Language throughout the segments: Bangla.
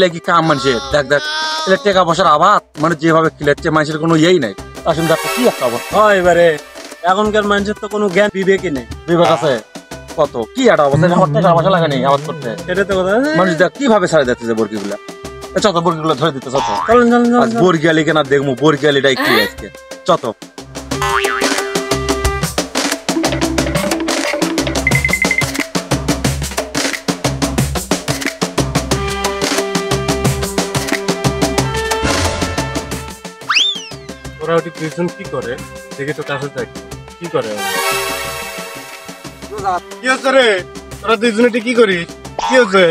লাগি কাম মানুষের দেখ দেখ টাকা পয়সার আবাদ মানে যেভাবে খিলাচ্ছে মানুষের কোনো ইয়েই নাই আসলে দেখ কি একটা অবস্থা হয় এবারে এখনকার মানুষের তো কোনো জ্ঞান বিবেকই নেই বিবেক আছে কত কি একটা অবস্থা টাকা পয়সা লাগে নেই আবাদ করতে সেটা তো কথা মানুষ দেখ কিভাবে ছাড়ে যাচ্ছে বর্গিগুলা চত বর্গিগুলো ধরে দিতে চত বর্গিয়ালি কেনা দেখবো বর্গিয়ালিটাই কি আজকে চত ওরা ওটি দুইজন কি করে দেখে তো কাছে যাই কি করে কি হচ্ছে রে তোরা দুইজনে কি করিস কি হচ্ছে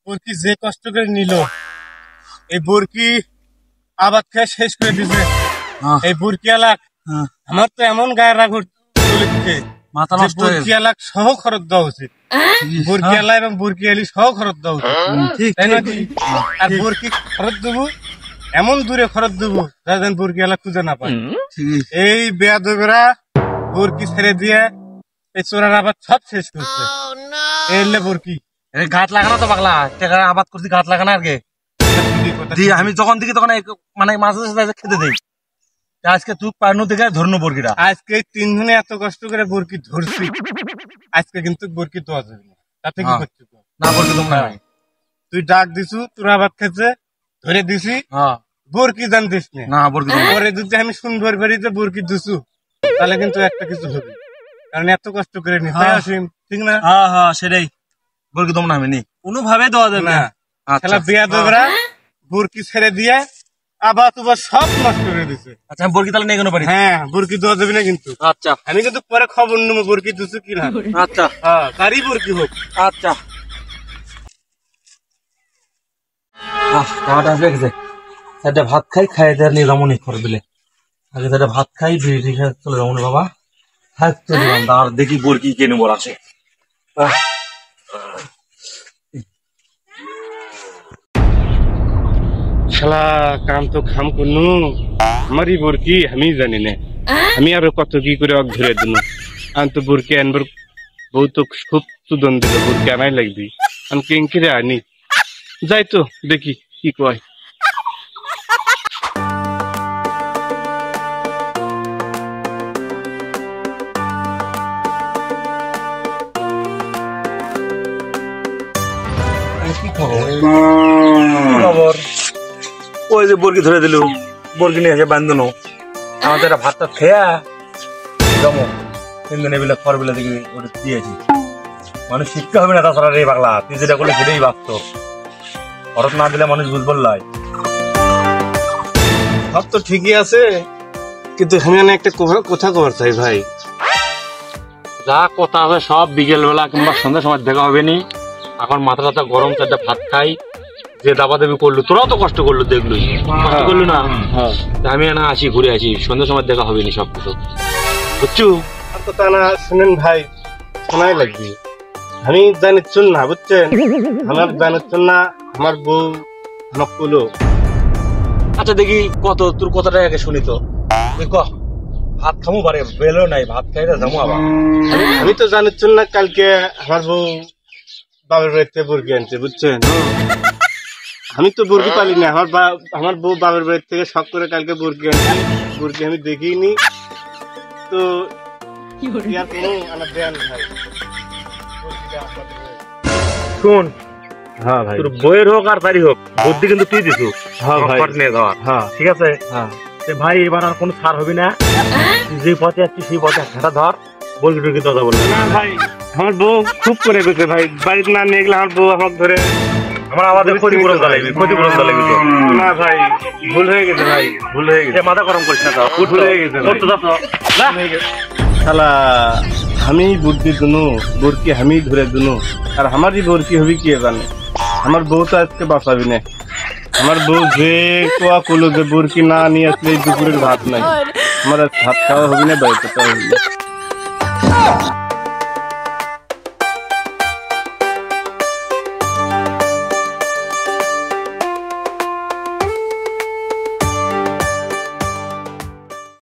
বরকি যে কষ্ট করে নিল এই বরকি আবাদ খেয়ে শেষ করে দিছে এই বরকি এলাক আমার তো এমন গায়ে রাগ চলেছে বরকি এলাক সহ খরচ দেওয়া উচিত বরকি এলা এবং বরকি আলি সহ খরচ দেওয়া উচিত তাই নাকি আর বরকি খরচ দেবো এমন দূরে খরচ দেবো যাতে বরকি এলাক খুঁজে না পায় এই বেয়াদবেরা বরকি ছেড়ে দিয়ে এই চোরার আবাদ সব শেষ করছে এলে বরকি ঘাট লাগানো তো পাগলা টাকা আবাদ করছি ঘাট লাগানো আর কি আমি যখন দেখি তখন মানে মাঝে মাঝে খেতে দেই আজকে তুই পারনু দেখে ধরনু বরকিটা আজকে 3 জনে এত কষ্ট করে বরকি ধরছি আজকে কিন্তু বরকি দেওয়া যাবে না তাতে কি করছিস না বরকি তোমরা তুই ডাক দিছু তোরা আবাদ খেতে ধরে দিছি বরকি জানতিস না বরকি পরে যদি আমি শুনবার পারি যে বরকি দিছু তাহলে কিন্তু একটা কিছু হবে কারণ এত কষ্ট করে নি আসিম ঠিক না সেটাই বরকি তোমরা আমি নি কোনো ভাবে দেওয়া যাবে না খেলা বেয়াদবরা বরকি ছেড়ে দিয়ে আবার তোমার সব নষ্ট করে দিছে আচ্ছা আমি বরকি তাহলে নিয়ে কেন পারি হ্যাঁ বরকি দেওয়া যাবে না কিন্তু আচ্ছা আমি কিন্তু পরে খবর নেবো বরকি দিছু কি না আচ্ছা কারি বরকি হোক আচ্ছা খাওয়াটা আসবে গেছে একটা ভাত খাই খাই দেওয়ার নিয়ে রমণী করে দিলে আগে একটা ভাত খাই বিড়ি খাই চলে রমণী বাবা থাকতে দিলাম আর দেখি বরকি কেনে বল আছে শালা কাম তো খাম করনু আমারই বরকি আমি জানি না আমি আরো কত কি করে ধরে দিন আমি তো বরকি আনবার বউ তো খুব সুদন দিল বরকি আনাই লাগবি আমি কেঙ্কিরে আনি যাই তো দেখি কি কয় খবর ওই যে বরকি ধরে দিল বরকি নিয়ে এসে বান্ধন আমাদের একটা ভাতটা খেয়া জমো 3 দিন এগুলো খড় বেলা দেখি ওটা দিয়েছি মানুষ শিখতে হবে না তাছাড়া রে পাগলা তুই যেটা করলে সেটাই ভাবতো খরচ না দিলে মানুষ বুঝবো লাই সব তো ঠিকই আছে কিন্তু আমি একটা কথা কবার চাই ভাই যা কথা হবে সব বিকেল বেলা কিংবা সন্ধ্যার সময় দেখা হবে নি এখন মাথা টাথা গরম চারটা ভাত খাই যে দাবা দাবি করলো তোরাও তো কষ্ট করলো দেখলুই কষ্ট করলো না আমি না আসি ঘুরে আসি সন্ধ্যার সময় দেখা হবে নি সব কিছু বুঝছো কথা না শুনেন ভাই শোনাই লাগবে আমি জানিচ্ছুন না বুঝছেন আমার জানিচ্ছুন না আমার বউ আমাকে বলো আচ্ছা দেখি কত তোর কথাটা আগে শুনি তো ভাত খামো পারে বেলো নাই ভাত খাইতে যাবো আবার আমি তো জানিচ্ছুন না কালকে আমার বউ বাবার বাড়িতে বরকি আনছে বুঝছেন আমি তো বরকি পালি না আমার বউ বাবার বাড়ি থেকে শখ করে কালকে বরকি আনছে বরকি আমি দেখিনি তো শুন হ্যাঁ ভাই তোর বইয়ের হোক আর তারই হোক বুদ্ধি কিন্তু তুই দিছু ঠিক আছে ভাই এবার আর কোনো ছাড় হবে না যে পথে আসছি সেই পথে ঘাটা ধর বলবি টুকি কথা বলবি না ভাই আমার বউ খুব করে গেছে ভাই বাড়িতে না নিয়ে গেলে আমার বউ আমাকে ধরে আমার আমাদের ক্ষতিপূরণ লাগবে না ভাই ভুল হয়ে গেছে ভাই ভুল হয়ে গেছে মাথা গরম করিস না ভুল হয়ে গেছে শালা আমি বুদ্ধি দুনু বরকি আমি ধরে দুনু আর আমারই বরকি হবি কি জানে আমার বউ তো আজকে বাঁচাবি না। আমার বউ যে কোয়া করলো যে বুরকি না নিয়ে আসলে এই দুপুরের ভাত নাই, আমার আজ ভাত খাওয়া হবে না, বাড়িতে খাওয়া হবে না।